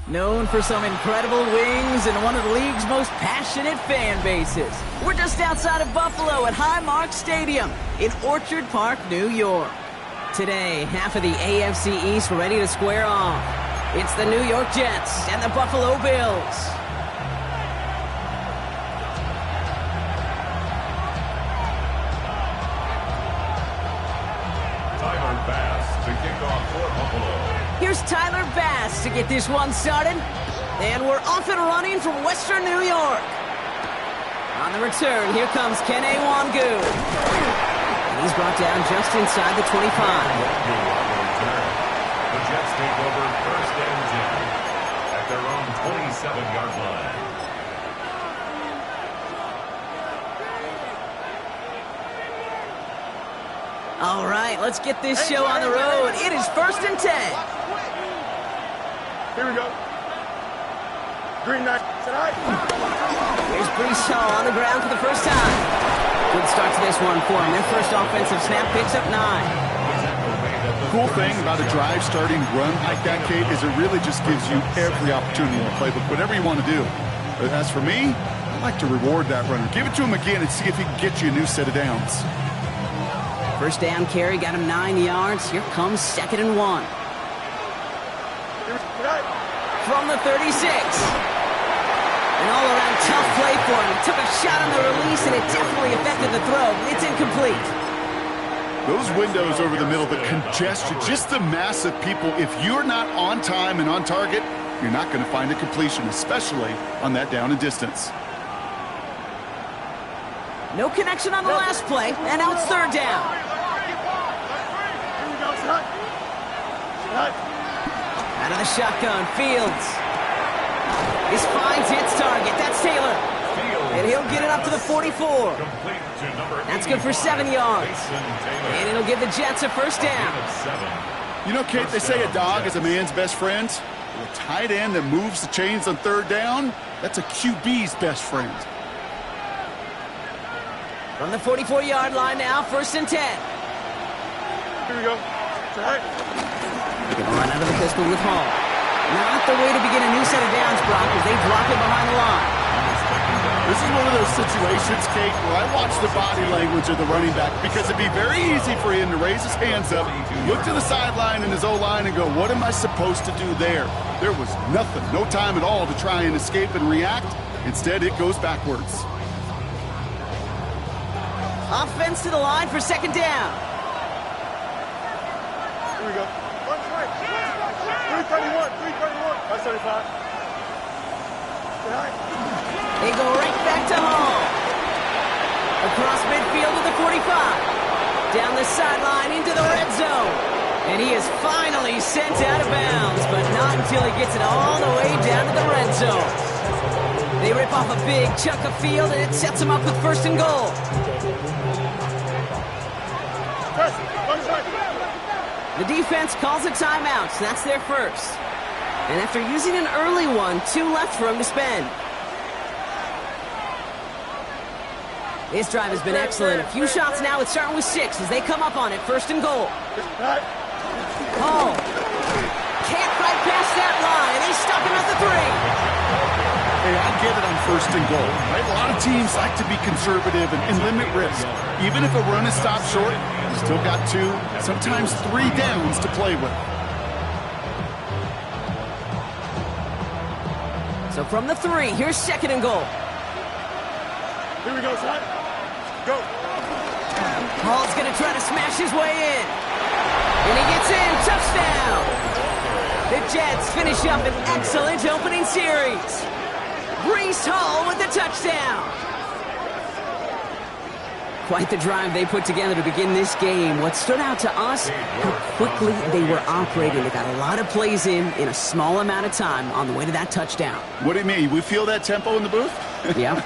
Known for some incredible wings and one of the league's most passionate fan bases. We're just outside of Buffalo at Highmark Stadium in Orchard Park, New York. Today, half of the AFC East ready to square off. It's the New York Jets and the Buffalo Bills. Tyler Bass to kick off for Buffalo. Here's Tyler Bass to get this one started. And we're off and running from Western New York. On the return, here comes Kene Wangu. And he's brought down just inside the 25. The Jets take over first and 10 at their own 27-yard line. All right, let's get this show on the road. It is first and 10. Here we go. Green knight. Here's Brees Hall on the ground for the first time. Good start to this one for him. Their first offensive snap picks up 9. Cool thing about a drive starting run like that, Kate, is it really just gives you every opportunity in the playbook, whatever you want to do. But as for me, I like to reward that runner. Give it to him again and see if he can get you a new set of downs. First down carry got him 9 yards. Here comes 2nd and 1. From the 36. An all-around tough play for him. He took a shot on the release, and it definitely affected the throw. It's incomplete. Those windows over the middle, the congestion, just the mass of people. If you're not on time and on target, you're not going to find a completion, especially on that down and distance. No connection on the last play, and now it's 3rd down. Out of the shotgun, Fields. He finds its target. That's Taylor. And he'll get it up to the 44. That's good for 7 yards. And it'll give the Jets a first down. You know, Kate, they say a dog is a man's best friend. A tight end that moves the chains on 3rd down, that's a QB's best friend. From the 44-yard line now, 1st and 10. Here we go. They're going to run out of the pistol with Hall. Not the way to begin a new set of downs, Brock, as they drop it behind the line. This is one of those situations, Kate, where I watch the body language of the running back because it'd be very easy for him to raise his hands up, look to the sideline in his O-line and go, what am I supposed to do there? There was nothing, no time at all to try and escape and react. Instead, it goes backwards. Offense to the line for 2nd down. Here we go. 331. 575. They go right back to Hall. Across midfield to the 45. Down the sideline into the red zone. And he is finally sent out of bounds, but not until he gets it all the way down to the red zone. They rip off a big chunk of field, and it sets them up with 1st and goal. The defense calls a timeout, so that's their first. And after using an early one, 2 left for him to spend. This drive has been excellent. A few shots now. It's starting with 6 as they come up on it. 1st and goal. Hall can't fight past that line. He's stuck him at the 3. Hey, I get it on 1st and goal. Right? A lot of teams like to be conservative and limit risk. Even if a run is stopped short, you still got 2, sometimes 3 downs to play with. So from the 3, here's 2nd and goal. Here we go, son. Go. Hall's going to try to smash his way in. And he gets in. Touchdown. The Jets finish up an excellent opening series. Brees Hall with the touchdown. Quite the drive they put together to begin this game. What stood out to us, how quickly they were operating. They got a lot of plays in a small amount of time on the way to that touchdown. What do you mean? We feel that tempo in the booth? Yep,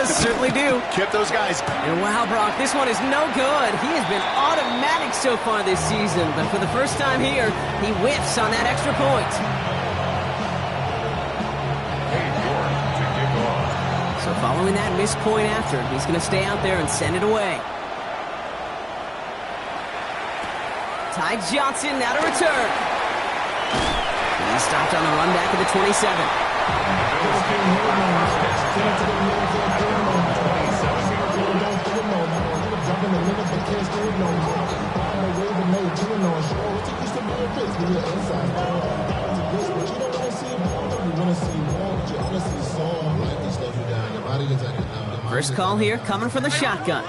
certainly do. Kept those guys. And wow, Brock, this one is no good. He has been automatic so far this season, but for the first time here, he whiffs on that extra point. So following that missed point after, he's going to stay out there and send it away. Ty Johnson now to return. And He's stopped on the run back at the 27. First call here, coming for the shotgun.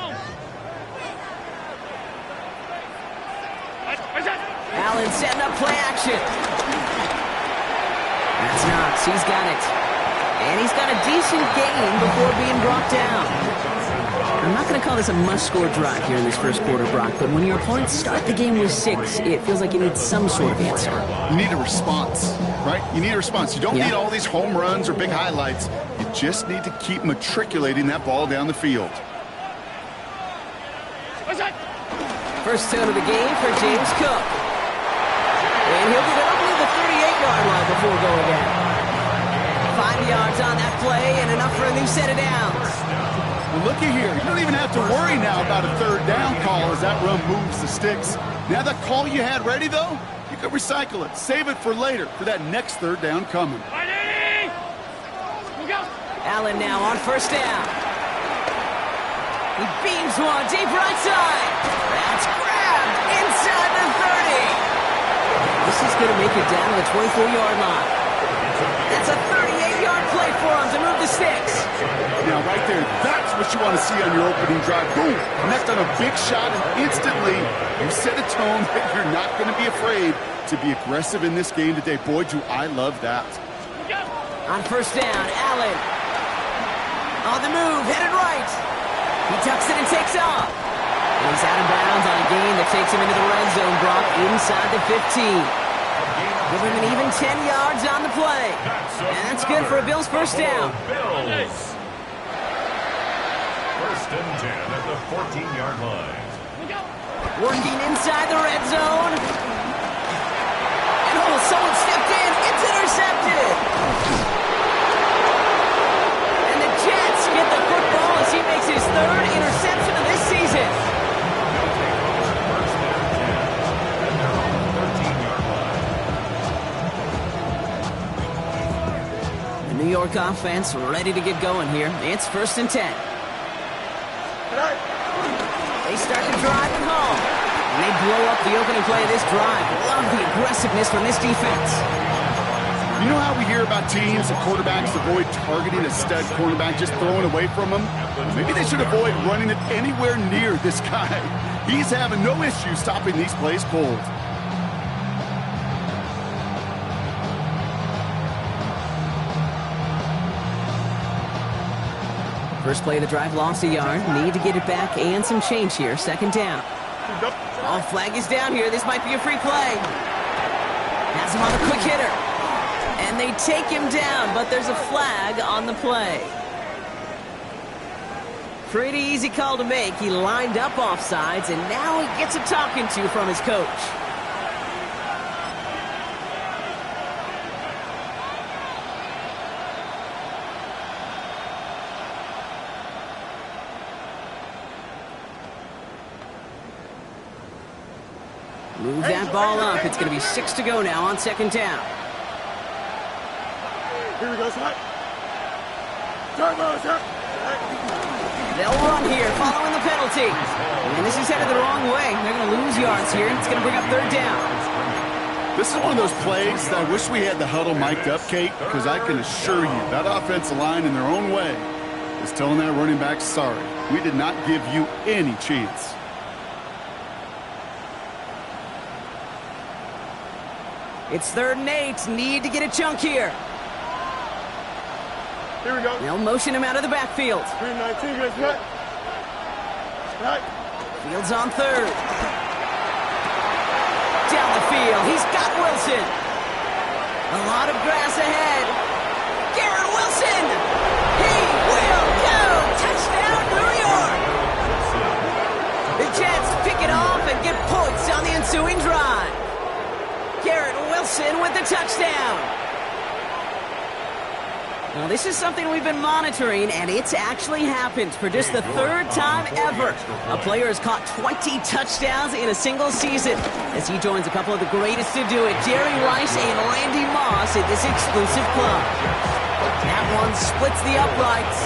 Allen setting up play action. That's Knox. He's got it. And he's got a decent gain before being brought down. I'm not going to call this a must-score drive here in this first quarter, Brock, but when your opponents start the game with 6, it feels like you need some sort of answer. You need a response, right? You need a response. You don't need all these home runs or big highlights. You just need to keep matriculating that ball down the field. First tone of the game for James Cook. And he'll get it up to the 38-yard line before going down. 5 yards on that play and enough for a new set of downs. Well, looky here. You don't even have to worry now about a third down call as that run moves the sticks. Now that call you had ready, though, you can recycle it. Save it for later for that next third down coming. Allen now on first down. He beams one deep right side. That's grabbed inside the 30. This is going to make it down to the 24-yard line. That's a 38-yard play for him to move the sticks. Now, right there, that's what you want to see on your opening drive. Boom! Connect on a big shot, and instantly you set a tone that you're not going to be afraid to be aggressive in this game today. Boy, do I love that. On first down, Allen. On the move, headed right. He tucks it and takes off. And he's out of bounds on a gain that takes him into the red zone, Brock, inside the 15. Give him an even 10 yards on the play. And that's good for a Bills first down. Bills. First and 10 at the 14-yard line. Working inside the red zone. And oh, someone stepped in. It's intercepted. And the Jets get the football as he makes his 3rd interception of this season. New York offense ready to get going here. It's first and 10. They start to drive at home. And they blow up the opening play of this drive. Love the aggressiveness from this defense. You know how we hear about teams and quarterbacks avoid targeting a stud cornerback, just throwing away from him? Maybe they should avoid running it anywhere near this guy. He's having no issue stopping these plays cold. First play of the drive, lost a yard. Need to get it back and some change here. Second down. Oh, flag is down here. This might be a free play. Has him on the quick hitter. And they take him down, but there's a flag on the play. Pretty easy call to make. He lined up offsides, and now he gets a talking to from his coach. Move that ball up. It's going to be 6 to go now on second down. Here we go, son. Turbo, sir. They'll run here following the penalty. And this is headed the wrong way. They're going to lose yards here. It's going to bring up third down. This is one of those plays that I wish we had the huddle mic'd up, Kate, because I can assure you that offensive line in their own way is telling that running back, sorry, we did not give you any chance. It's 3rd and 8. Need to get a chunk here. Here we go. They'll motion him out of the backfield. 319, guys, right? Right. Fields on third. Down the field. He's got Wilson. A lot of grass ahead. Garrett Wilson. He will go. Touchdown, New York. The Jets pick it off and get points on the ensuing drive. Garrett Wilson with the touchdown. Now, this is something we've been monitoring, and it's actually happened for just the 3rd time ever. A player has caught 20 touchdowns in a single season as he joins a couple of the greatest to do it, Jerry Rice and Randy Moss, success at this exclusive club. That one splits the uprights.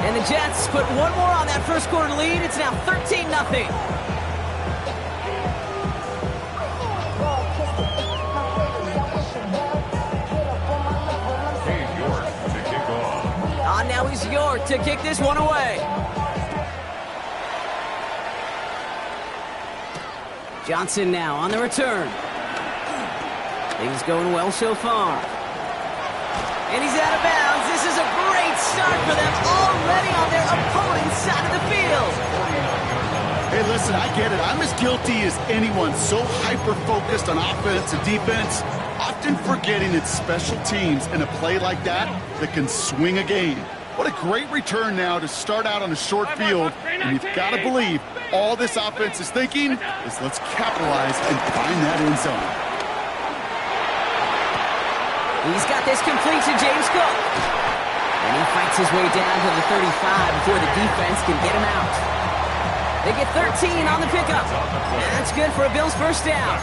And the Jets put one more on that first quarter lead. It's now 13-0. Now he's York to kick this one away. Johnson now on the return. Things going well so far. And he's out of bounds. This is a great start for them, already on their opponent's side of the field. Hey, listen, I get it. I'm as guilty as anyone. So hyper-focused on offense and defense, often forgetting it's special teams in a play like that can swing a game. What a great return now to start out on a short field. And you've got to believe all this offense is thinking is let's capitalize and find that end zone. He's got this complete to James Cook. And he fights his way down to the 35 before the defense can get him out. They get 13 on the pickup. And that's good for a Bills first down.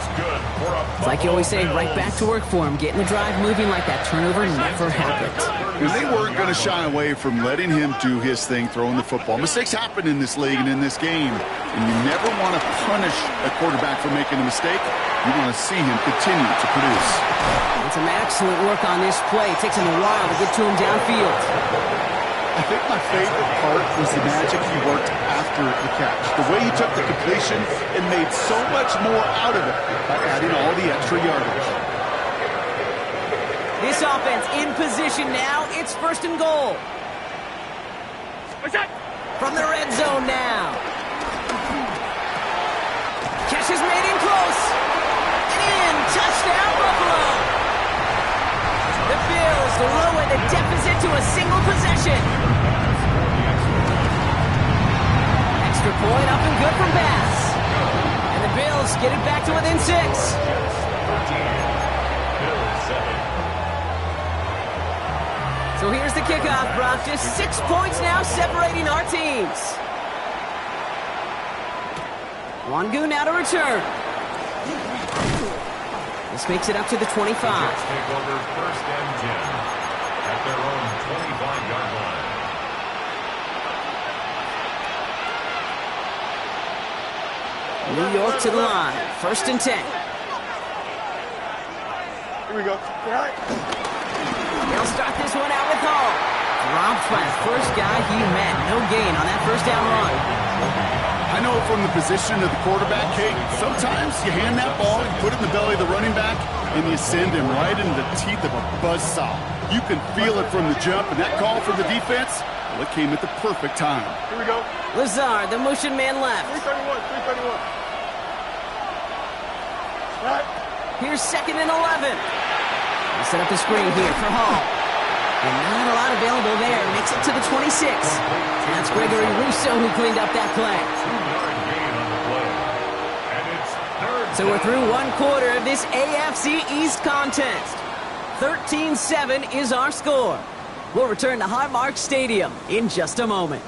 It's like you always say, right back to work for him. Getting the drive moving like that turnover never happened. And they weren't going to shy away from letting him do his thing, throwing the football. Mistakes happen in this league and in this game. And you never want to punish a quarterback for making a mistake. You want to see him continue to produce. And some excellent work on this play. It takes him a while to get to him downfield. I think my favorite part was the magic he worked after the catch. The way he took the completion and made so much more out of it by adding all the extra yardage. This offense in position now. It's first and goal. From the red zone now. Catch is made in close. In. Touchdown, Buffalo. The Bills lower the deficit to a single possession. Extra point up and good from Bass. And the Bills get it back to within 6. So here's the kickoff, Brock. Just 6 points now separating our teams. Wangu now to return. This makes it up to the 25. The Jets take over first and 10 at their own 25-yard line. New York to the line. First and 10. Here we go. All right. They'll start this one out with Hall. Dropped by the first guy he met. No gain on that first down run. I know from the position of the quarterback, Kate, sometimes you hand that ball, you put it in the belly of the running back, and you send him right into the teeth of a buzzsaw. You can feel it from the jump, and that call from the defense, well, it came at the perfect time. Here we go. Lazard, the motion man left. 331, 331. All right. Here's second and 11. They set up the screen here for Hall. And not a lot available there. Makes it to the 26. That's Gregory Rousseau who cleaned up that play. So we're through one quarter of this AFC East contest. 13-7 is our score. We'll return to Highmark Stadium in just a moment.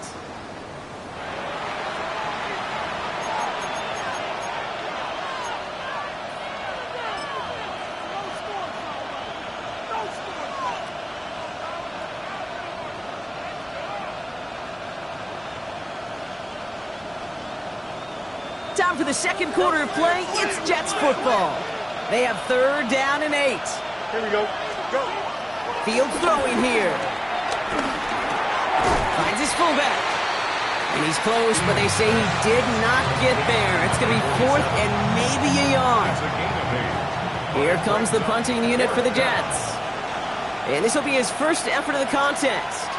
Time for the second quarter of play. It's Jets football. They have third down and 8. Here we go. Go. Field throwing here. Finds his fullback. And he's close, but they say he did not get there. It's going to be fourth and maybe a yard. Here comes the punting unit for the Jets. And this will be his first effort of the contest.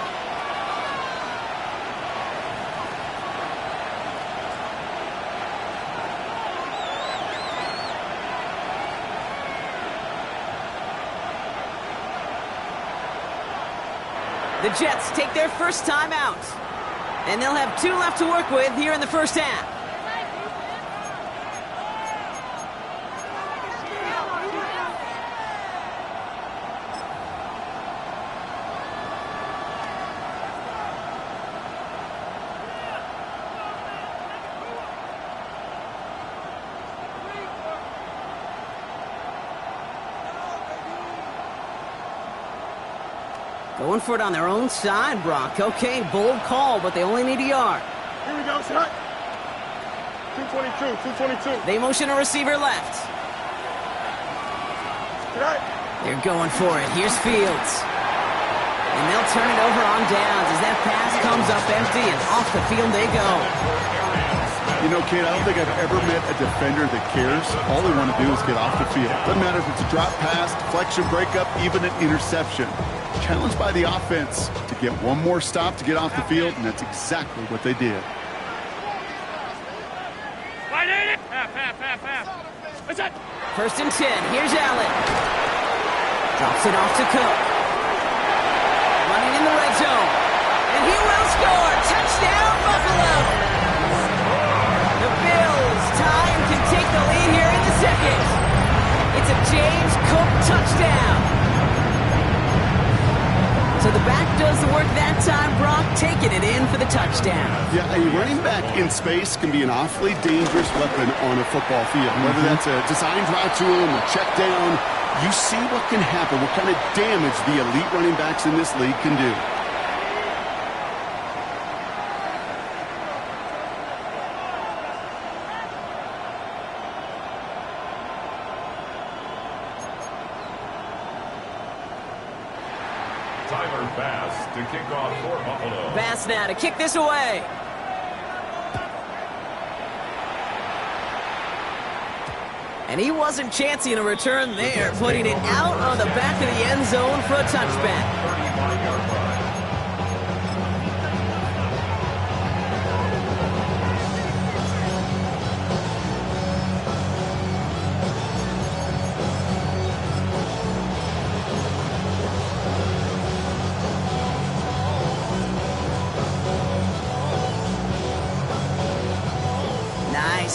The Jets take their first time out. And they'll have 2 left to work with here in the first half. Going for it on their own side, Brock. Okay, bold call, but they only need a yard. Here we go, shot. 222, 222. They motion a receiver left. Shot. They're going for it. Here's Fields. And they'll turn it over on downs as that pass comes up empty, and off the field they go. You know, Kate, I don't think I've ever met a defender that cares. All they want to do is get off the field. Doesn't matter if it's a drop pass, deflection, breakup, even an interception. Challenged by the offense to get one more stop to get off the field, and that's exactly what they did. First and 10. Here's Allen. Drops it off to Cook. Running in the red zone. And he will score. Touchdown, Buffalo. The Bills tie and can take the lead here in the second. It's a James Cook touchdown. So the back does the work that time, Brock, taking it in for the touchdown. Yeah, a running back in space can be an awfully dangerous weapon on a football field. Whether that's a designed route to him, a check down, you see what can happen, what kind of damage the elite running backs in this league can do. To kick off for Buffalo. Bass now to kick this away. And he wasn't chancing a return there, putting it out on the back of the end zone for a touchback. 35-yard line.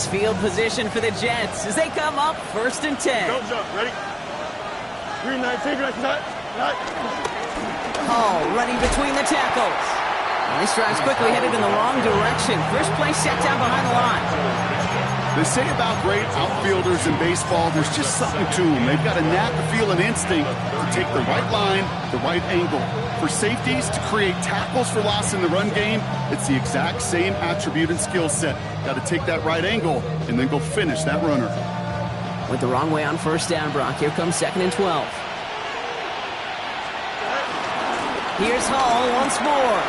Field position for the Jets as they come up first and 10. Go, jump. Ready? 319, right side. Right. Hall running between the tackles. And this drive's quickly headed in the wrong direction. First play set down behind the line. They say about great outfielders in baseball, there's just something to them. They've got a knack, a feel, an instinct to take the right line, the right angle. For safeties, to create tackles for loss in the run game, it's the exact same attribute and skill set. Got to take that right angle and then go finish that runner. Went the wrong way on first down, Brock. Here comes second and 12. Here's Hall once more.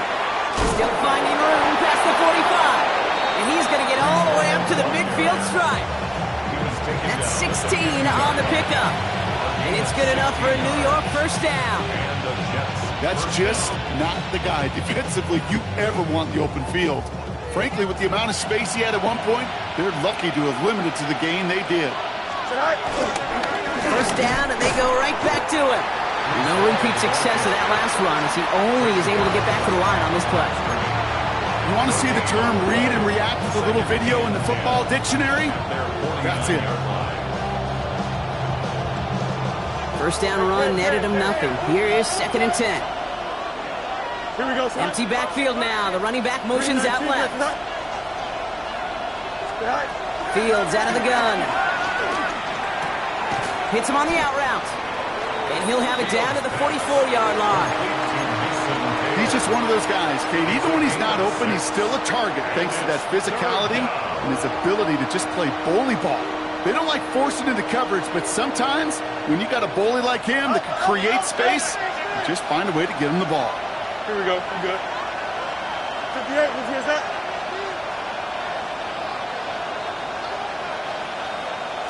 Still finding room past the 45. And he's going to get all the way up to the midfield stripe. That's 16 on the pickup. And it's good enough for a New York first down. That's just not the guy defensively you ever want the open field. Frankly, with the amount of space he had at one point, they're lucky to have limited to the gain they did. First down, and they go right back to him. No repeat success of that last run as he only is able to get back to the line on this play. You want to see the term read and react with a little video in the football dictionary? That's it. First down run netted him nothing. Here is second and 10. Here we go, son. Empty backfield now. The running back motions out left. Fields out of the gun. Hits him on the out route. And he'll have it down to the 44-yard line. He's just one of those guys, Kate. Even when he's not open, he's still a target thanks to that physicality and his ability to just play bully ball. They don't like forcing into coverage, but sometimes when you got a bully like him that can create space, you just find a way to get him the ball. Here we go. I'm good. 58, what's here's that?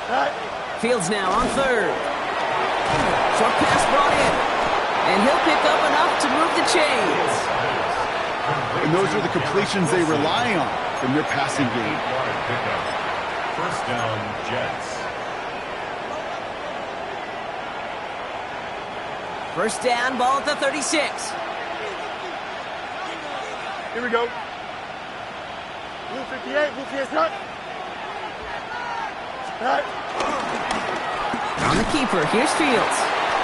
Right. Fields now on third. Short pass brought in. And he'll pick up enough to move the chains. And those are the completions they rely on from their passing game. First down, Jets. First down, ball at the 36. Here we go. Blue 58, blue 58, cut. Cut. On the keeper, here's Fields.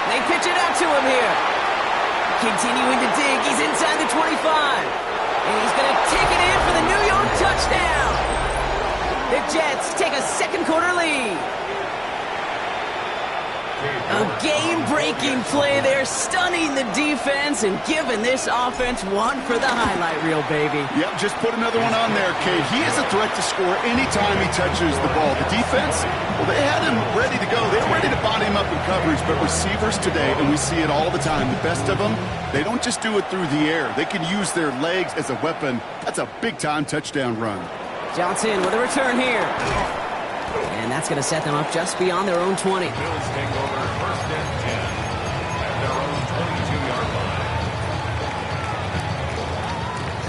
They pitch it out to him here. Continuing to dig, he's inside the 25. And he's going to take it in for the New York touchdown. The Jets take a second quarter lead. A game-breaking play there, stunning the defense and giving this offense one for the highlight reel, baby. Yep, just put another one on there, Kate. He is a threat to score anytime he touches the ball. The defense, well, they had him ready to go. They were ready to body him up in coverage, but receivers today, and we see it all the time, the best of them, they don't just do it through the air. They can use their legs as a weapon. That's a big-time touchdown run. Johnson with a return here. And that's going to set them up just beyond their own 20. Bills take over first and 10 at their own 22-yard line.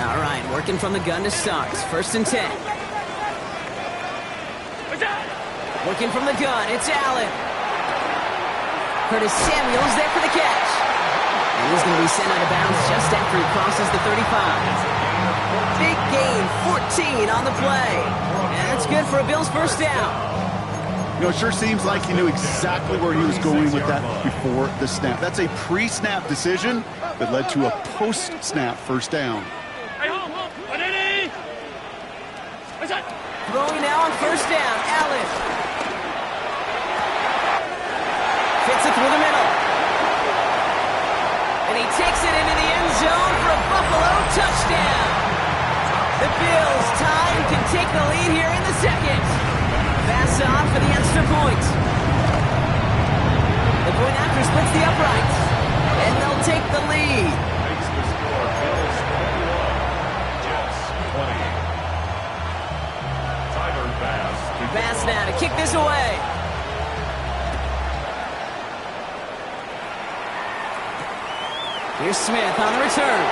All right, working from the gun to start. First and 10. Working from the gun, it's Allen. Curtis Samuel's there for the catch. And he's going to be sent out of bounds just after he crosses the 35. Big gain, 14 on the play. And that's good for a Bills first down. You know, it sure seems like he knew exactly where he was going with that before the snap. That's a pre-snap decision that led to a post-snap first down. Throwing now on first down, Allen. Fits it through the middle. And he takes it into the end zone for a Buffalo touchdown. The Bills tie and can take the lead here in the second. Pass on for the extra point. The point after splits the uprights. And they'll take the lead. Makes the score Bills 21, Jets 20. Tyler Bass. Bass now to kick this away. Here's Smith on the return.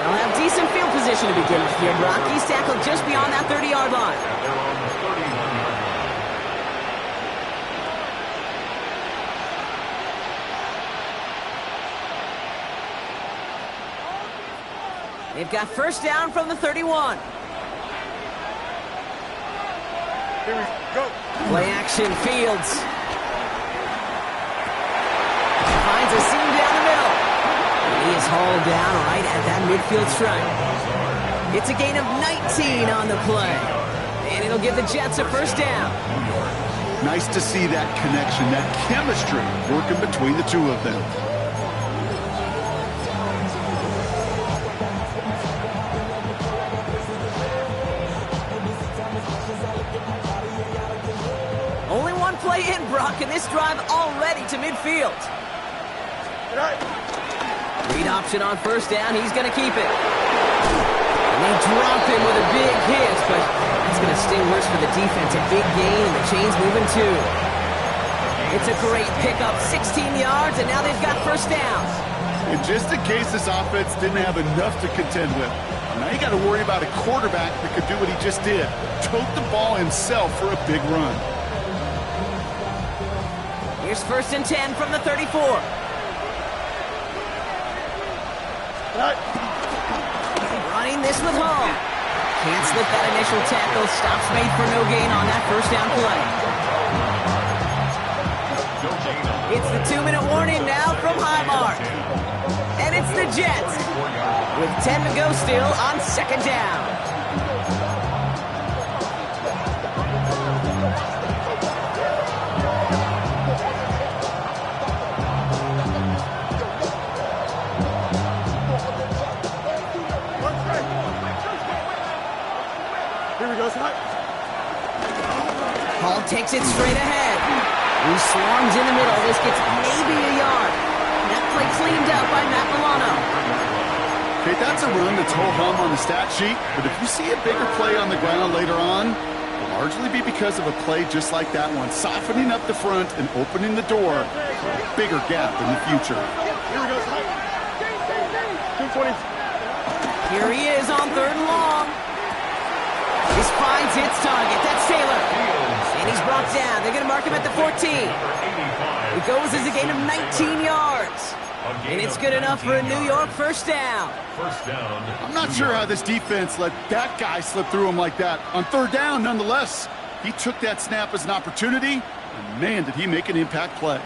They'll have decent field position to begin with here. Brock, he's tackled just beyond that 30-yard line. At their own 31-yard line. They've got first down from the 31. Here we go. Play action, Fields. Finds a seam down the middle. And he is hauled down right at that midfield stripe. It's a gain of 19 on the play. And it'll give the Jets a first down. Nice to see that connection, that chemistry working between the two of them. Only one play in, Brock, and this drive already to midfield. Read option on first down. He's going to keep it. And they drop him with a big hit, but that's going to sting worse for the defense. A big gain, and the chain's moving too. It's a great pickup, 16 yards, and now they've got first down. And just in case this offense didn't have enough to contend with, now you got to worry about a quarterback that could do what he just did. Tote the ball himself for a big run. Here's first and 10 from the 34. Running this with home. Can't slip that initial tackle. Stops made for no gain on that first down play. It's the 2-minute warning now from Highmark. And it's the Jets with 10 to go still on second down. Hall takes it straight ahead. He swarms in the middle. This gets maybe a yard. That play cleaned up by Matt Milano. Okay, that's a run that's ho-hum on the stat sheet, but if you see a bigger play on the ground later on, it'll largely be because of a play just like that one, softening up the front and opening the door for a bigger gap in the future. Here we go. 220. Here he is on third and long. This finds its target. That's Taylor. And he's brought down. They're going to mark him at the 14. It goes as a gain of 19 yards. And it's good enough for a New York first down. First down. I'm not sure how this defense let that guy slip through him like that. On third down, nonetheless, he took that snap as an opportunity, and man, did he make an impact play.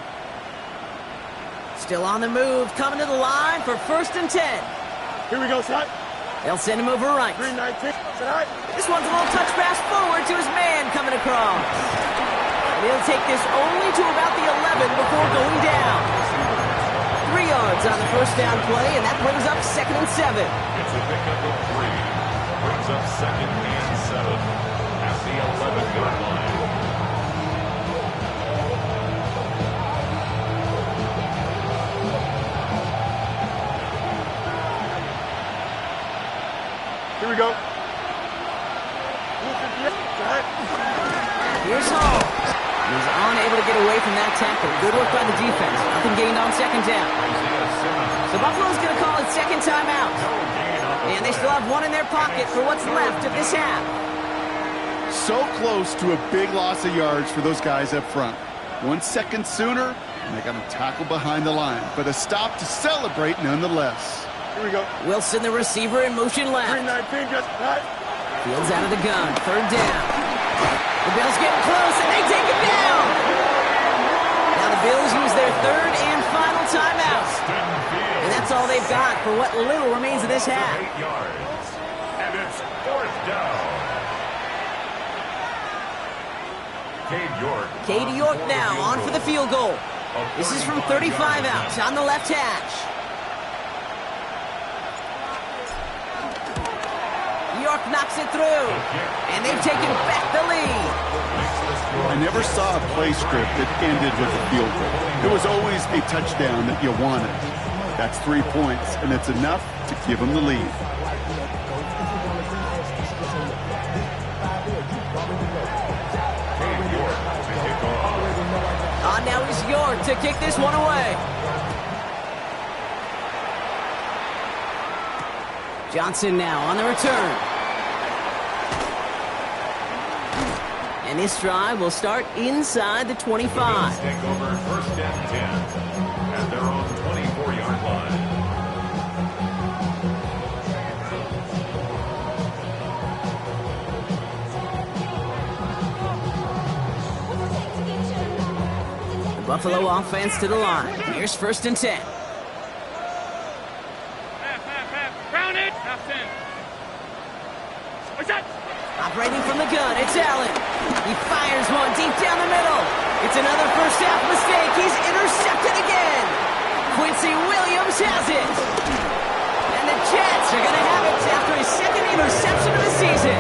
Still on the move, coming to the line for first and 10. Here we go, Scott. They'll send him over right. 319. This one's a little touch pass forward to his man coming across. And They'll take this only to about the 11 before going down. 3 yards on the first down play, and that brings up 2nd and 7. It's a pickup of 3. Brings up 2nd and 7 at the 11-yard line. Here we go. Here's Hall. He's unable to get away from that tackle. Good work by the defense. Nothing gained on 2nd down. So Buffalo's going to call it 2nd timeout. And they still have 1 in their pocket for what's left of this half. So close to a big loss of yards for those guys up front. 1 second sooner, and they got him tackled behind the line. But a stop to celebrate nonetheless. Here we go. Wilson, the receiver, in motion left. 319, just right. Fields out of the gun. 3rd down. The Bills getting close, and they take it down. Now the Bills use their 3rd and final timeout. And that's all they've got for what little remains of this half. 8 yards. And it's 4th down. Cade York now on for the field goal. This is from 35 out on the left hash. York knocks it through, and they've taken back the lead. I never saw a play script that ended with a field goal. It was always a touchdown that you wanted. That's 3 points, and it's enough to give them the lead. Now is York to kick this one away. Johnson now on the return. And this drive will start inside the 25. Take over 1st and 10 at their own 24-yard line. Buffalo offense to the line. Here's 1st and 10. Round it. Operating from the gun, it's Allen. He fires one deep down the middle. It's another first half mistake. He's intercepted again. Quincy Williams has it. And the Jets are going to have it after his 2nd interception of the season.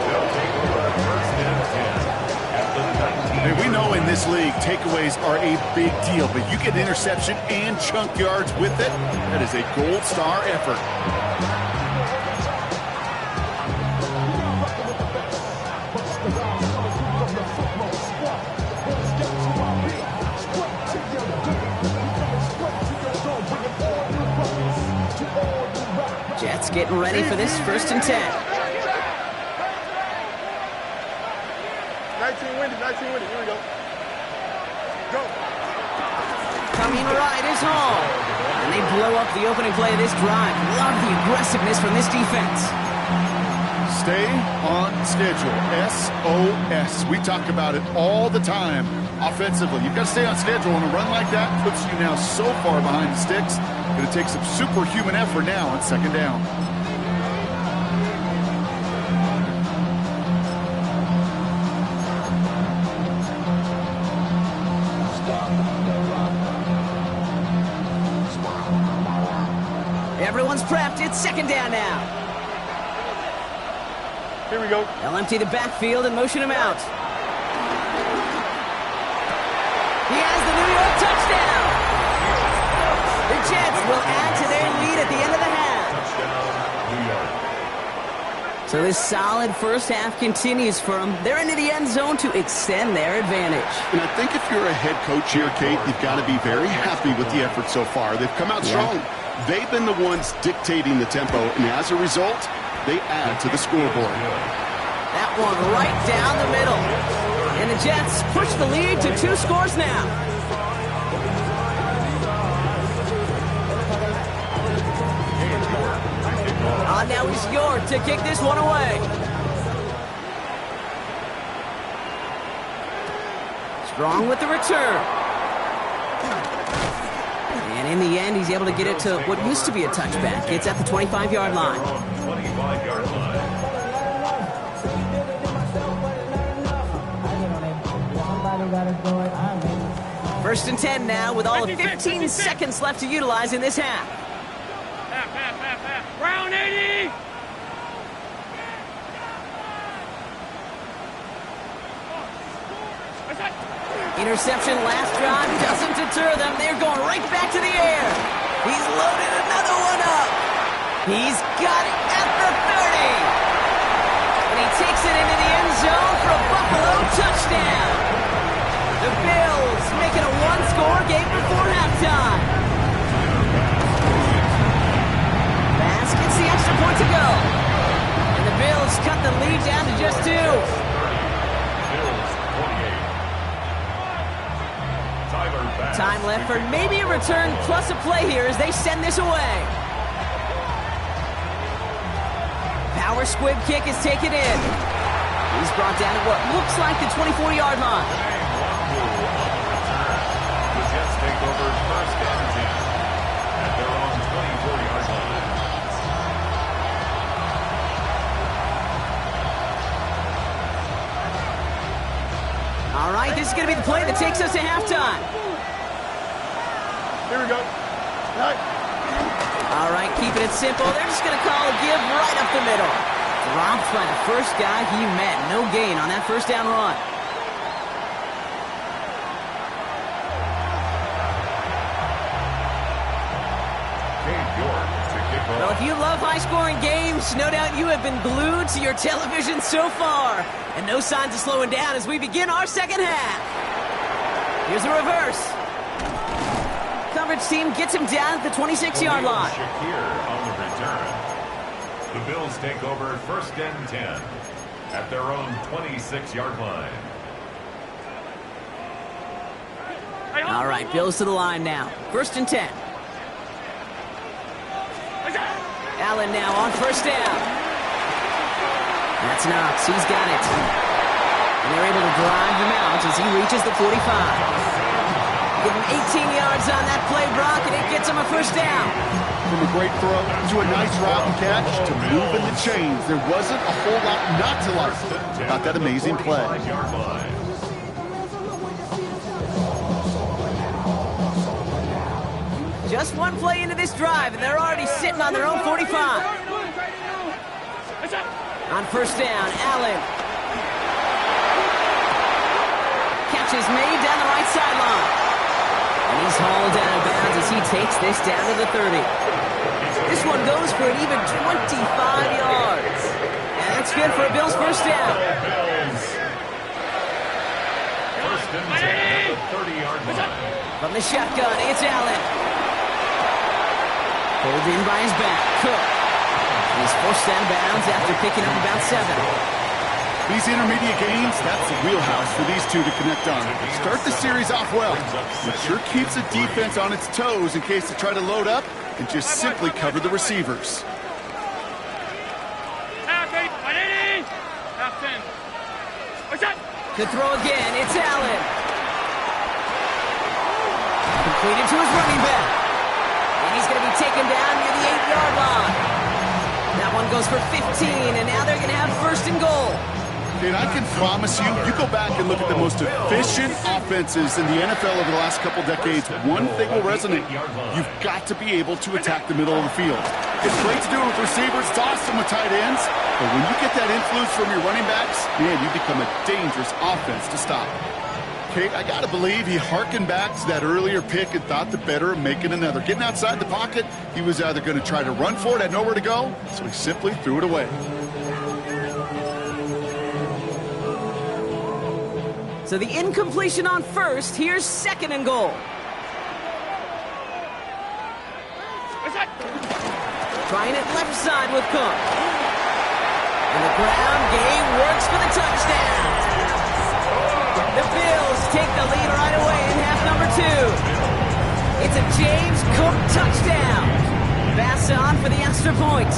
They'll take over 1st and 10 at the 19. Hey, we know in this league, takeaways are a big deal, but you get interception and chunk yards with it. That is a gold star effort. Jets getting ready for this 1st and 10. 19 windy. Here we go. Go. Coming right is Hall. And they blow up the opening play of this drive. Love the aggressiveness from this defense. Stay on schedule. SOS. We talk about it all the time. Offensively, you've got to stay on schedule, and a run like that puts you now so far behind the sticks. Going to take some superhuman effort now on 2nd down. Everyone's prepped. It's 2nd down now. Here we go. They'll empty the backfield and motion him out. He has the New York touchdown. The Jets will add to their lead at the end of the half. So this solid first half continues for them. They're into the end zone to extend their advantage. And I think if you're a head coach here, Kate, you've got to be very happy with the effort so far. They've come out strong. They've been the ones dictating the tempo, and as a result, they add to the scoreboard. That one right down the middle. And the Jets push the lead to 2 scores now. Now he's York to kick this one away. Strong with the return. And in the end, he's able to get it to what used to be a touchback. It's at the 25-yard line. 25-yard line. First and 10 now with all of 15 seconds left to utilize in this half. Round 80! Interception last drive doesn't deter them. They're going right back to the air. He's loaded another one up. He's got it at the 30. And he takes it into the end zone for a Buffalo touchdown. The Bills make it a one-score game before halftime. Bass gets the extra point to go. And the Bills cut the lead down to just 2. Bills 28. Time left for maybe a return plus a play here as they send this away. Power squib kick is taken in. He's brought down at what looks like the 24-yard line. The Jets take over first and 10 at their own 24-yard line. All right, this is going to be the play that takes us to halftime. Here we go. All right, keeping it simple. They're just going to call a give right up the middle. Dropped by the first guy he met. No gain on that first down run. Well, if you love high-scoring games, no doubt you have been glued to your television so far. And no signs of slowing down as we begin our second half. Here's a reverse. Coverage team gets him down at the 26-yard line. Shakir on the return. The Bills take over first and 10 at their own 26-yard line. All right, Bills to the line now. First and 10. Allen now on first down. That's Knox. He's got it. And they're able to drive him out as he reaches the 45. Give him 18 yards on that play, Brock, and it gets him a first down. From a great throw to a nice route and catch to moving the chains. There wasn't a whole lot not to like about that amazing play. Just one play into this drive, and they're already sitting on their own 45. On first down, Allen. Catch is made down the right sideline. And he's hauled out of bounds as he takes this down to the 30. This one goes for an even 25 yards. And that's good for a Bills first down. First and 10 at the 30-yard line. From the shotgun, it's Allen. Pulled in by his back. Cook. He's forced out of bounds after picking up about 7. These intermediate games, that's the wheelhouse for these two to connect on. Start the series off well. It sure keeps the defense on its toes in case they try to load up and just simply cover the receivers. To throw again, it's Allen. Completed to his running back. And he's going to be taken down near the 8-yard line. That one goes for 15, and now they're going to have first and goal. And I can promise you, you go back and look at the most efficient offenses in the NFL over the last couple decades, one thing will resonate. You've got to be able to attack the middle of the field. It's great to do it with receivers, it's awesome with tight ends, but when you get that influence from your running backs, man, you become a dangerous offense to stop. Kate, I got to believe he hearkened back to that earlier pick and thought the better of making another. Getting outside the pocket, he was either going to try to run for it, had nowhere to go, so he simply threw it away. So the incompletion on first, here's second and goal. Trying it left side with Cook. And the ground game works for the touchdown. The Bills take the lead right away in half number 2. It's a James Cook touchdown. Bass on for the extra point.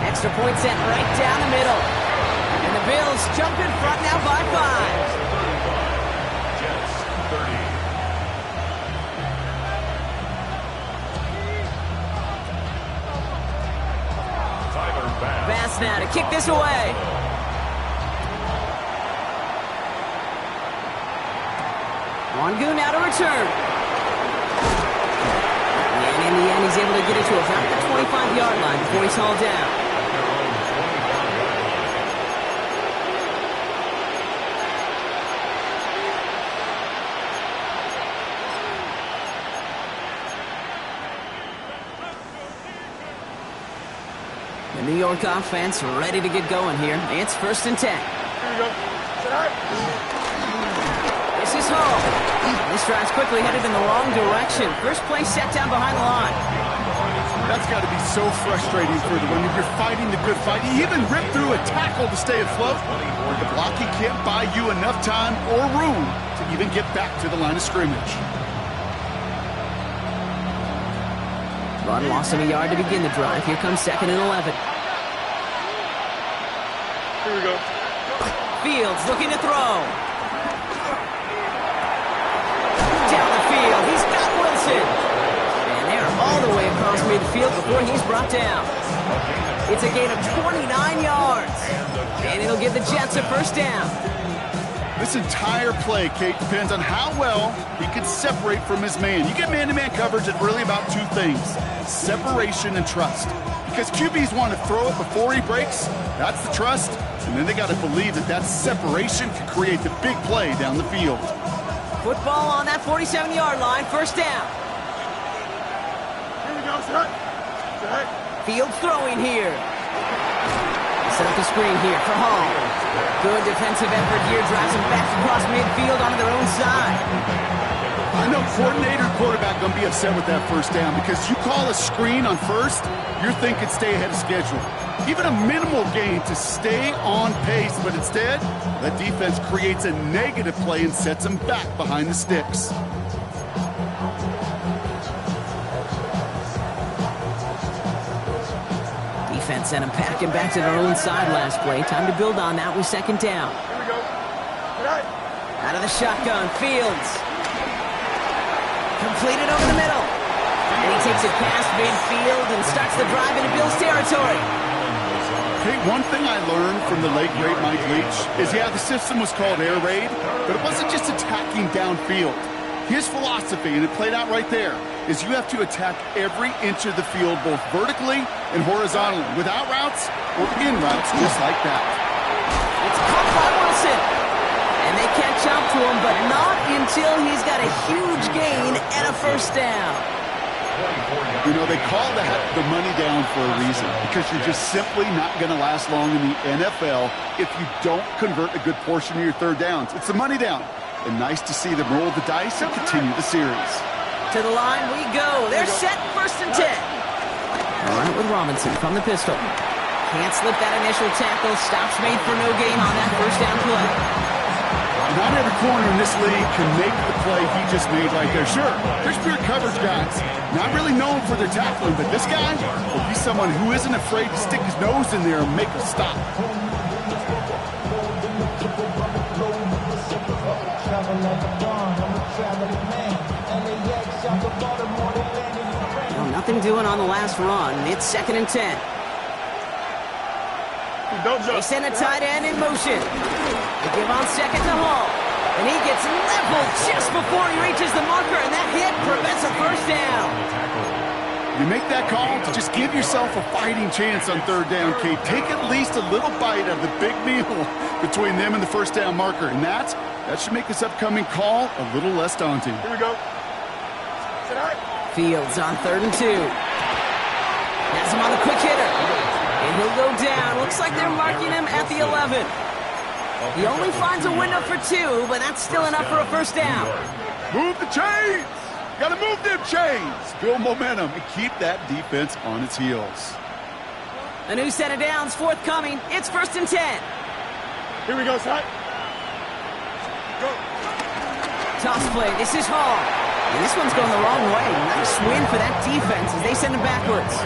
Extra point sent right down the middle. And the Bills jump in front now by 5. Jets 30. Bass now to kick this away. Mongu now to return. And in the end, he's able to get it to about the 25-yard line before he's hauled down. The New York offense ready to get going here. It's 1st and 10. Here we go. This is Hall. This drive's quickly headed in the wrong direction. First play set down behind the line. That's got to be so frustrating for the runner. You're fighting the good fight. He even ripped through a tackle to stay afloat. But the blocking can't buy you enough time or room to even get back to the line of scrimmage. Run lost him a yard to begin the drive. Here comes 2nd and 11. Here we go. Fields looking to throw. Down the field. He's got Wilson. And they're all the way across midfield before he's brought down. It's a gain of 29 yards. And it'll give the Jets a 1st down. This entire play, Kate, depends on how well he can separate from his man. You get man-to-man coverage, it's really about two things: separation and trust. Because QBs want to throw it before he breaks. That's the trust. And then they got to believe that that separation can create the big play down the field. Football on that 47-yard line. 1st down. Here we go, set. Set. Fields throwing here. Set up the screen here for Hall. Good defensive effort here. Drives him back across midfield onto their own side. I know coordinator and quarterback going to be upset with that 1st down because you call a screen on 1st, you're thinking stay ahead of schedule. Even a minimal gain to stay on pace, but instead, that defense creates a negative play and sets them back behind the sticks. Defense sent him packing back to their own side last play. Time to build on that with 2nd down. Here we go. Right. Out of the shotgun, Fields. Completed over the middle. And he takes it past midfield and starts the drive into Bills territory. Okay, one thing I learned from the late, great Mike Leach is, yeah, the system was called air raid, but it wasn't just attacking downfield. His philosophy, and it played out right there, is you have to attack every inch of the field, both vertically and horizontally, without routes or in routes, just like that. It's caught by Wilson. And they catch up to him, but not until he's got a huge gain and a 1st down. You know, they call that the money down for a reason, because you're just simply not going to last long in the NFL if you don't convert a good portion of your 3rd downs. It's the money down. And nice to see them roll the dice and continue the series. To the line we go. They're set 1st and 10. All right, with Robinson from the pistol. Can't slip that initial tackle. Stops made for no gain on that 1st down play. Not every corner in this league can make the play he just made right there. Sure, there's pure coverage guys, not really known for their tackling, but this guy will be someone who isn't afraid to stick his nose in there and make a stop. Well, nothing doing on the last run. It's 2nd and 10. They send a tight end in motion. They give on 2nd to Hall. And he gets leveled just before he reaches the marker, and that hit prevents a 1st down. You make that call to just give yourself a fighting chance on 3rd down, Kate. Take at least a little bite of the big meal between them and the 1st down marker. And that should make this upcoming call a little less daunting. Here we go. Fields on 3rd and 2. Has him on the quick hitter. And he'll go down. Looks like they're marking him at the 11. He only finds a window for 2, but that's still enough for a 1st down. Move the chains! Got to move them chains! Build momentum and keep that defense on its heels. A new set of downs forthcoming. It's 1st and 10. Here we go, Sai. Go. Toss play. This is Hall. And this one's going the wrong way. Nice win for that defense as they send him backwards.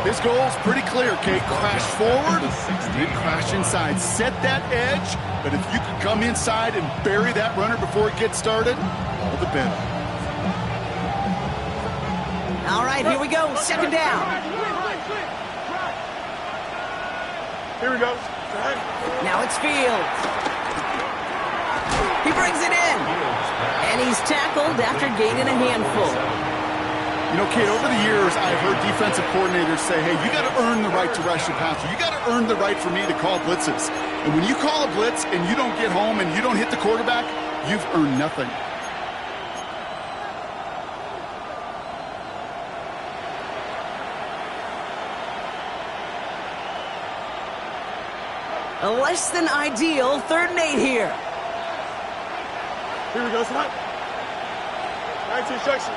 His goal's pretty clear, Kate. Crash forward and then crash inside. Set that edge, but if you can come inside and bury that runner before it gets started, all the better. All right, here we go. 2nd down. Here we go. Now it's Fields. He brings it in. And he's tackled after gaining a handful. You know, Kate, over the years, I've heard defensive coordinators say, hey, you got to earn the right to rush your passer. You got to earn the right for me to call blitzes. And when you call a blitz and you don't get home and you don't hit the quarterback, you've earned nothing. A less than ideal 3rd and 8 here. Here we go, tonight. 19 instruction.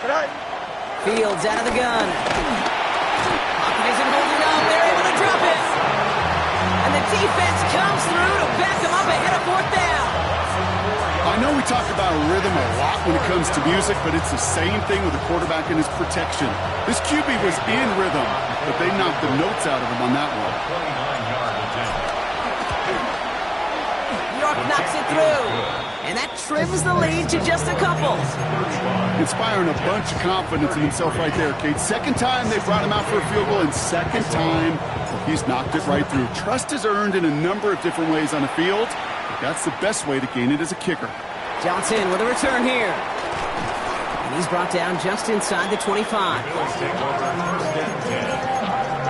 Tonight. Fields out of the gun. Pocket isn't holding up. They're able to drop it. And the defense comes through to back them up ahead of 4th down. I know we talk about rhythm a lot when it comes to music, but it's the same thing with the quarterback and his protection. This QB was in rhythm, but they knocked the notes out of him on that one. 29-yard attempt. York knocks it through. And that trims the lead to just a couple. Inspiring a bunch of confidence in himself right there, Kate. 2nd time they brought him out for a field goal, and 2nd time he's knocked it right through. Trust is earned in a number of different ways on the field. That's the best way to gain it as a kicker. Johnson with a return here. And he's brought down just inside the 25. Bills take over 1st and 10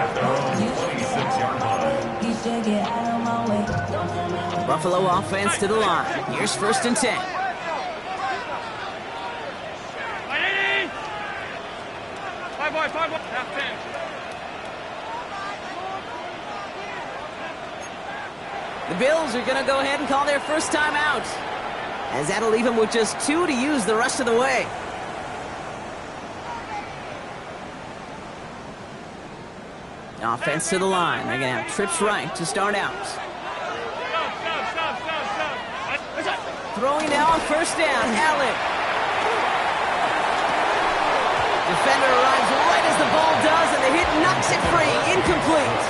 at their own 26-yard line. Buffalo offense to the line. Here's 1st and 10. Half 10. The Bills are going to go ahead and call their first time out, as that'll leave them with just 2 to use the rest of the way. Offense to the line. They're going to have trips right to start out. Throwing now on 1st down. Allen. Defender arrives right as the ball does, and the hit knocks it free. Incomplete.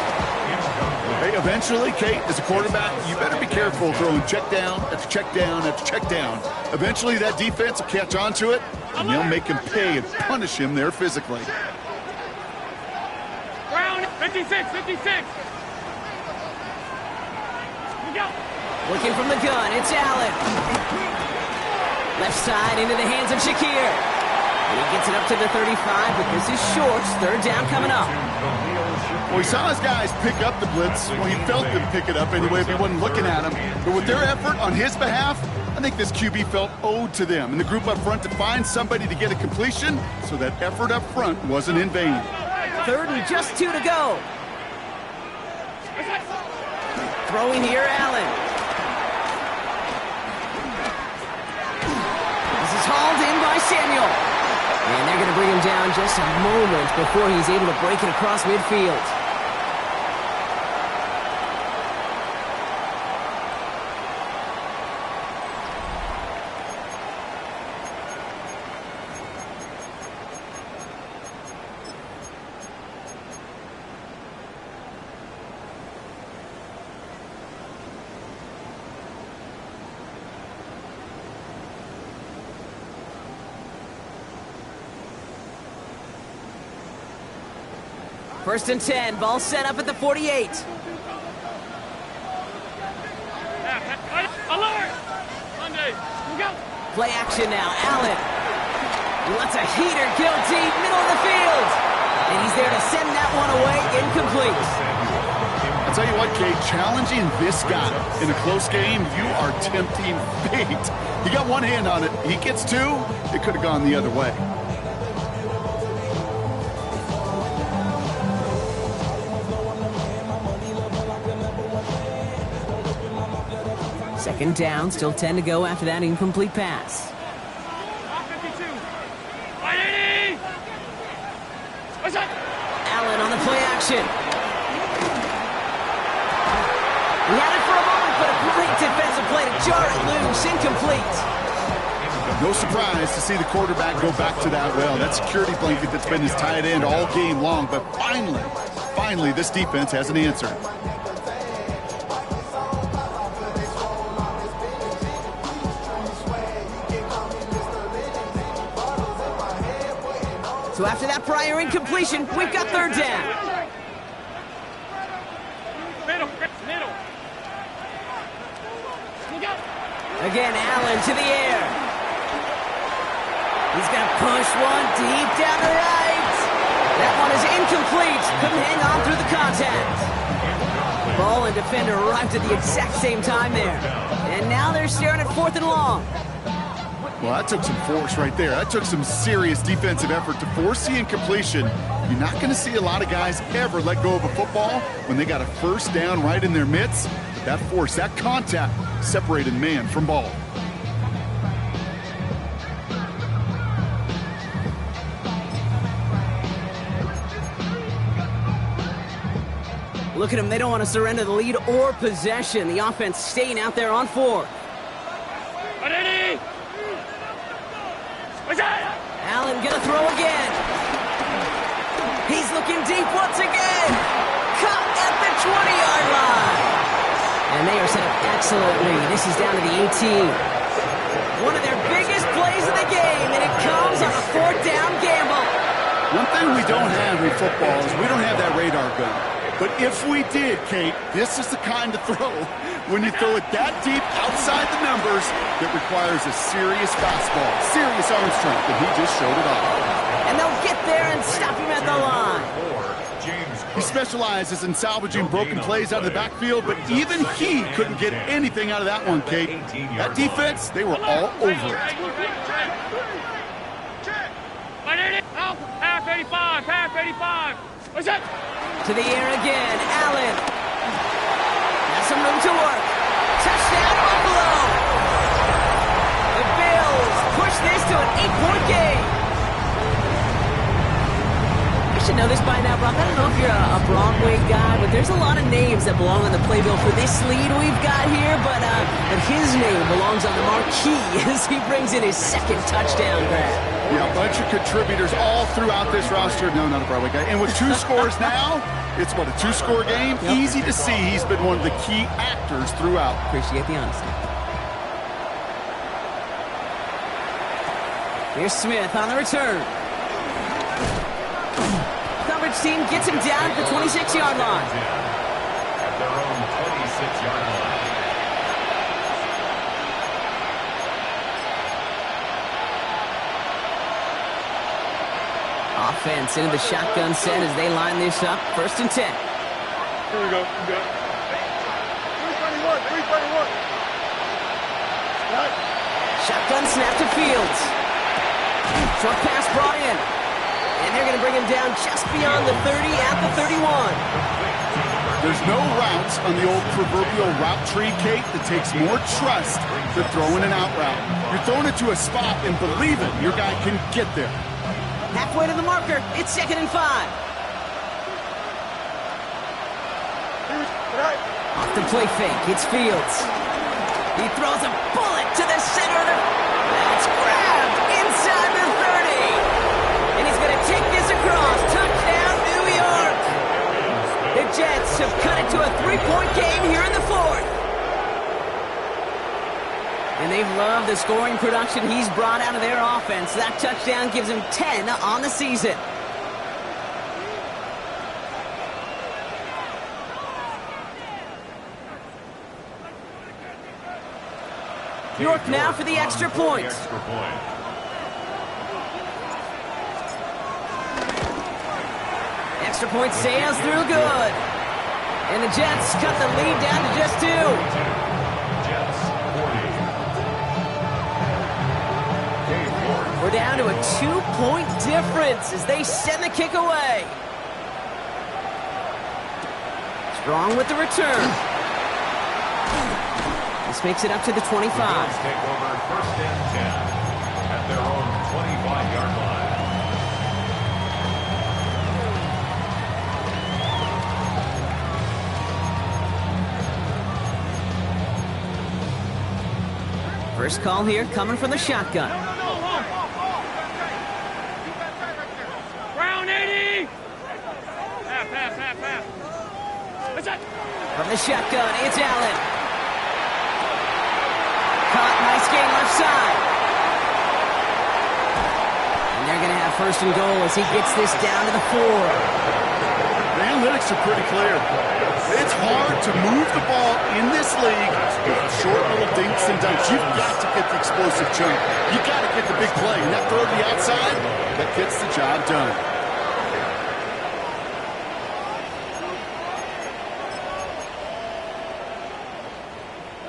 Hey, eventually, Kate, as a quarterback, you better be careful throwing check down after check down after check down. Eventually, that defense will catch on to it, and they'll make him pay and punish him there physically. Brown, 56, 56. Looking from the gun, it's Allen. Left side into the hands of Shakir. And he gets it up to the 35, but this is short. 3rd down coming up. Well, he saw his guys pick up the blitz. Well, he felt them pick it up anyway if he wasn't looking at him. But with their effort on his behalf, I think this QB felt owed to them and the group up front to find somebody to get a completion, so that effort up front wasn't in vain. 3rd and just 2 to go. Throwing here, Allen. This is hauled in by Samuel. And they're going to bring him down just a moment before he's able to break it across midfield. First and 10, ball set up at the 48. Alert! Monday, go! Play action now, Allen. He lets a heater go deep, middle of the field. And he's there to send that one away, incomplete. I'll tell you what, Kate, challenging this guy in a close game, you are tempting fate. He got one hand on it. He gets 2. It could have gone the other way. Second down, still 10 to go after that incomplete pass. 52. 180. What's up? Allen on the play action. He had it for a moment, but a great defensive play to jar it loose, incomplete. No surprise to see the quarterback go back to that well. That security blanket that's been his tight end all game long, but finally, this defense has an answer. So after that prior incompletion, we've got 3rd down. Middle. Allen to the air. He's going to push one deep down the right. That one is incomplete. Couldn't hang on through the contact. Ball and defender arrived at the exact same time there. And now they're staring at 4th and long. Well, that took some force right there. That took some serious defensive effort to force the incompletion. You're not going to see a lot of guys ever let go of a football when they got a first down right in their midst. But that force, that contact, separated man from ball. Look at them. They don't want to surrender the lead or possession. The offense staying out there on 4. Allen gonna throw again. He's looking deep once again. Caught at the 20-yard line. And they are set up excellently. This is down to the 18. One of their biggest plays of the game, and it comes on a 4th down gamble. One thing we don't have in football is we don't have that radar gun. But if we did, Kate, this is the kind of throw when you throw it that deep outside the numbers that requires a serious fastball, serious arm strength, and he just showed it off. And they'll get there and stop him at the line. He specializes in salvaging broken plays out of the backfield, but even he couldn't get anything out of that one, Kate. That defense, they were all over it. Half 85, half 85. What's that? To the air again, Allen. Has some room to work. Touchdown, Buffalo. The Bills push this to an 8-point game. You should know this by now, Brock. I don't know if you're a Broadway guy, but there's a lot of names that belong on the playbill for this lead we've got here, but his name belongs on the marquee as he brings in his 2nd touchdown grab. Yeah, a bunch of contributors all throughout this roster. No, not a Broadway guy. And with 2 scores now, it's what, a 2-score game? Yep. Easy to see he's been one of the key actors throughout. Appreciate the honesty. Here's Smith on the return. Coverage team gets him down at the 26-yard line. At their own 26-yard line. Offense into the shotgun set as they line this up. 1st and 10. Here we go. 321, 321. Shotgun snap to Fields. Short pass brought in. And they're going to bring him down just beyond the 30 at the 31. There's no routes on the old proverbial route tree, Kate, that takes more trust than throwing an out route. You're throwing it to a spot and believe it, your guy can get there. Halfway to the marker. It's 2nd and 5. Off the play fake. It's Fields. He throws a bullet to the center of the... That's grabbed inside the 30. And he's going to take this across. Touchdown, New York. The Jets have cut it to a 3-point game here in the 4th. And they've loved the scoring production he's brought out of their offense. That touchdown gives him 10 on the season. York now for the extra point. Extra point sails through good. And the Jets cut the lead down to just 2. We're down to a 2-point difference as they send the kick away. Strong with the return. This makes it up to the 25. The Bills take over 1st and 10 at their own 25-yard line. First call here coming from the shotgun. From the shotgun, it's Allen. Caught, nice gain left side. And they're going to have 1st and goal as he gets this down to the 4. The analytics are pretty clear. It's hard to move the ball in this league with short little dinks and dunks. You've got to get the explosive jump. You've got to get the big play. And that throw to the outside, that gets the job done.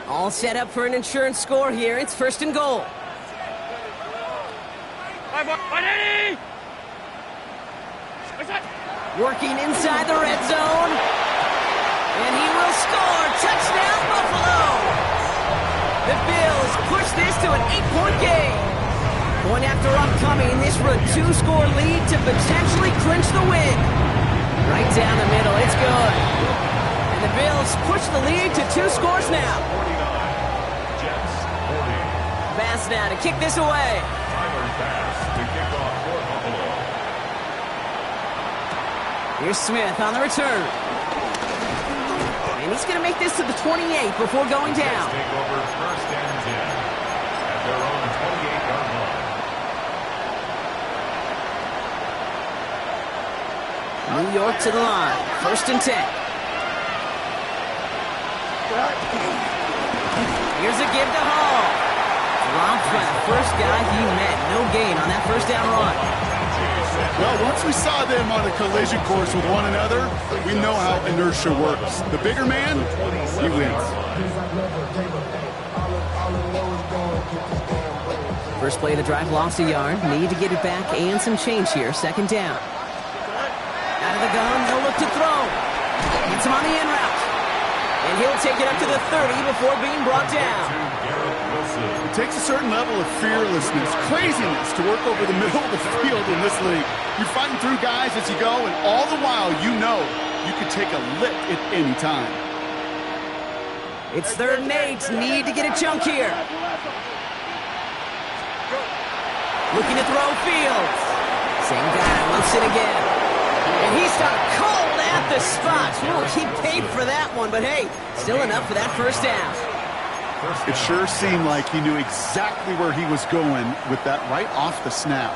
All set up for an insurance score here. It's first and goal. Working inside the red zone. And he will score. Touchdown, Buffalo. The Bills push this to an 8-point game. Point after upcoming, this for a 2-score lead to potentially clinch the win. Right down the middle. It's good. And the Bills push the lead to 2 scores now. 49, Jets 40. Bass now to kick this away. Tyler Bass to kick off for Buffalo. Here's Smith on the return. And he's going to make this to the 28 before going down. Jets take over first and 10 at their own 28-yard line. New York to the line. First and 10. Here's a give to Hall. Dropped by the first guy he met. No gain on that first down run. Well, once we saw them on a collision course with one another, we know how inertia works. The bigger man, he wins. First play of the drive, lost a yard. Need to get it back and some change here. Second down. Out of the gun, no look to throw. Gets him on the in route. And he'll take it up to the 30 before being brought down. It takes a certain level of fearlessness, craziness to work over the middle of the field in this league. You're fighting through guys as you go, and all the while you know you can take a lick at any time. It's third and 8. Need to get a chunk here. Looking to throw Fields. Same guy, looks it again. And he stopped cold at the spot. Ooh, he paid for that one, but hey, still enough for that first down. It sure seemed like he knew exactly where he was going with that right off the snap.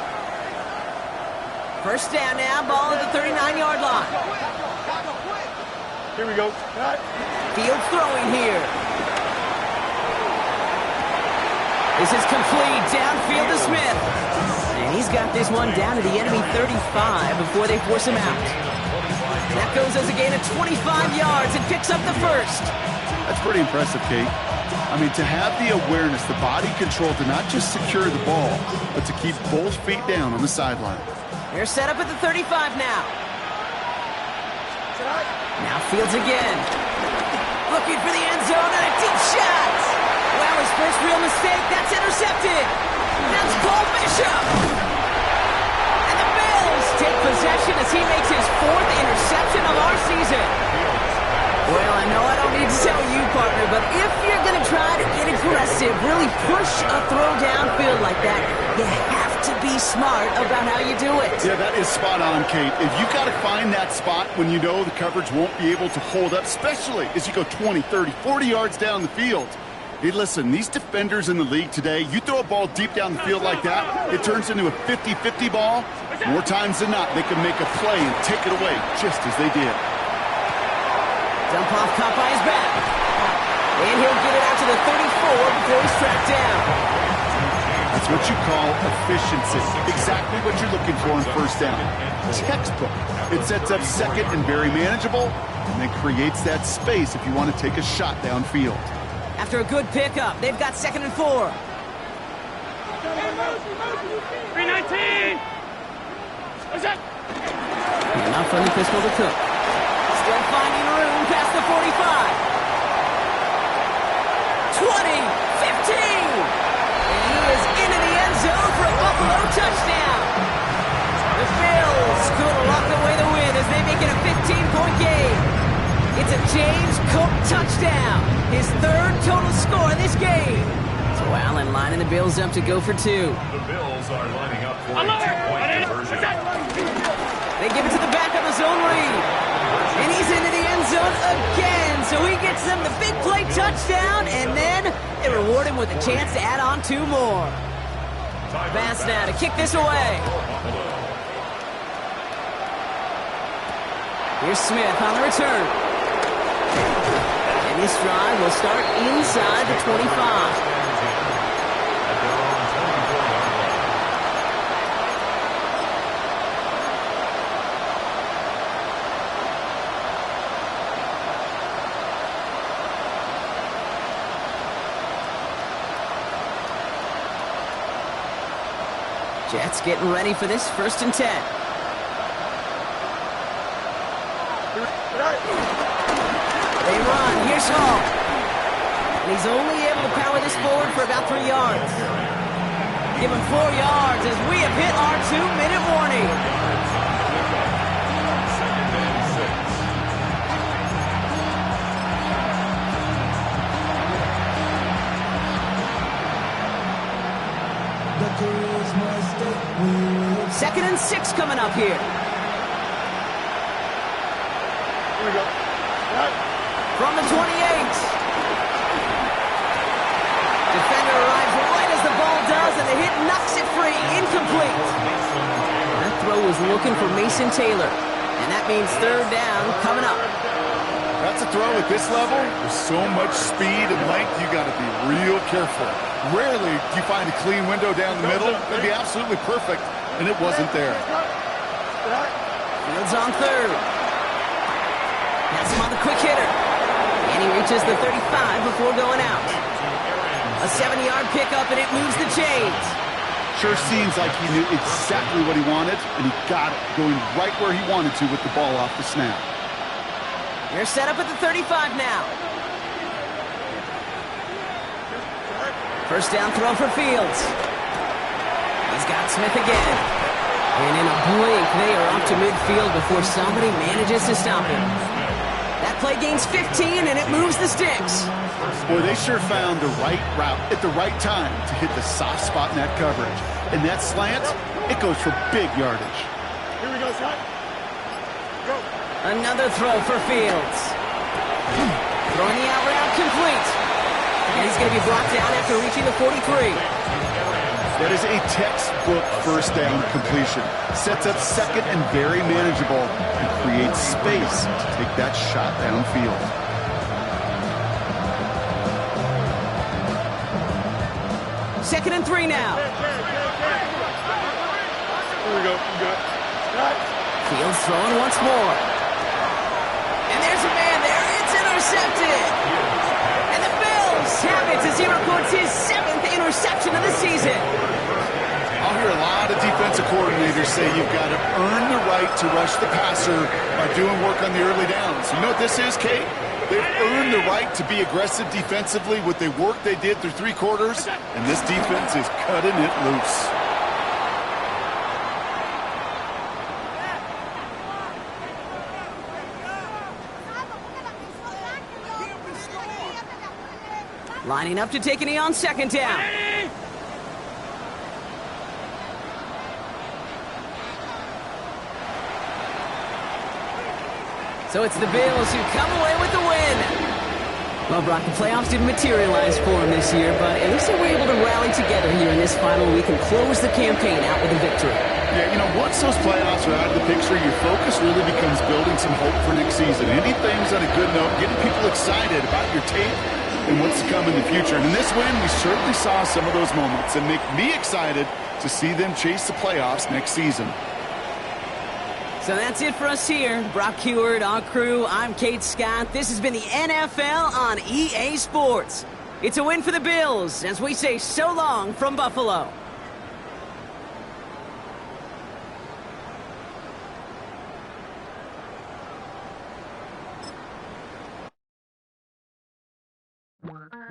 First down now, ball at the 39-yard line. Here we go. Fields throwing here. This is complete, downfield to Smith. And he's got this one down to the enemy 35 before they force him out. That goes as a gain of 25 yards and picks up the first. That's pretty impressive, Kate. I mean, to have the awareness, the body control to not just secure the ball, but to keep both feet down on the sideline. They're set up at the 35 now. Now Fields again. Looking for the end zone and a deep shot. Well, his first real mistake, that's intercepted. That's Paul Bishop. And the Bills take possession as he makes his 4th interception of our season. Well, I know I don't need to tell you, partner, but if you're going to try to get aggressive, really push a throw downfield like that, you have to be smart about how you do it. Yeah, that is spot on, Kate. If you've got to find that spot when you know the coverage won't be able to hold up, especially as you go 20, 30, 40 yards down the field. Hey, listen, these defenders in the league today, you throw a ball deep down the field like that, it turns into a 50-50 ball. More times than not, they can make a play and take it away, just as they did. Dump off, caught by his back. And he'll get it out to the 34 before he's tracked down. That's what you call efficiency. Exactly what you're looking for in first down. Textbook. It sets up second and very manageable, and then creates that space if you want to take a shot downfield. After a good pickup, they've got 2nd and 4. 319! What's that? And now friendly pistol to Cook. Still finding room past the 45. 20, 15. And he is into the end zone for a Buffalo touchdown. The Bills could lock away the win as they make it a 15-point game. It's a James Cook touchdown. His 3rd total score in this game. So Allen lining the Bills up to go for 2. The Bills are lining up for a 2-point conversion. They give it to the back of his own read. And he's into the end zone again. So he gets them the big play touchdown, and then they reward him with a chance to add on 2 more. Bass now to kick this away. Here's Smith on the return. And this drive will start inside the 25. At their own 24-yard line. Jets getting ready for this 1st and 10. They run. Here's Hall. And he's only able to power this forward for about 3 yards. Give him 4 yards as we have hit our 2-minute warning. Second and 6. 2nd and 6 coming up here. Here we go. From the 28. Defender arrives right as the ball does, and the hit knocks it free. Incomplete. That throw was looking for Mason Taylor, and that means 3rd down coming up. That's a throw at this level. With so much speed and length, you got to be real careful. Rarely do you find a clean window down the middle. It'd be absolutely perfect, and it wasn't there. Fields on 3rd. Has him on the quick hitter. And he reaches the 35 before going out. A 70-yard pickup, and it moves the chains. Sure seems like he knew exactly what he wanted, and he got it, going right where he wanted to with the ball off the snap. They're set up at the 35 now. 1st down throw for Fields. He's got Smith again. And in a blink, they are off to midfield before somebody manages to stop him. That play gains 15, and it moves the sticks. Boy, they sure found the right route at the right time to hit the soft spot in that coverage. And that slant, it goes for big yardage. Here we go, Scott. Go. Another throw for Fields. Throwing the out route complete. And he's going to be brought down after reaching the 43. That is a textbook 1st down completion. Sets up 2nd and very manageable and creates space to take that shot downfield. Second and 3 now. Here we go. Good. Fields throwing once more. And there's a man there. It's intercepted. And the Bills have it as he records his 7th interception of the season. I'll hear a lot of defensive coordinators say you've got to earn the right to rush the passer by doing work on the early downs. You know what this is, Kate? They've earned the right to be aggressive defensively with the work they did through 3 quarters, and this defense is cutting it loose. Lining up to take a knee on 2nd down. So it's the Bills who come away with the win. Well, Brock, the playoffs didn't materialize for them this year, but at least they were able to rally together here in this final week and close the campaign out with a victory. Yeah, you know, once those playoffs are out of the picture, your focus really becomes building some hope for next season. Ending things on a good note, getting people excited about your tape and what's to come in the future. And in this win, we certainly saw some of those moments and make me excited to see them chase the playoffs next season. So that's it for us here. Brock Heward, our crew, I'm Kate Scott. This has been the NFL on EA Sports. It's a win for the Bills as we say so long from Buffalo.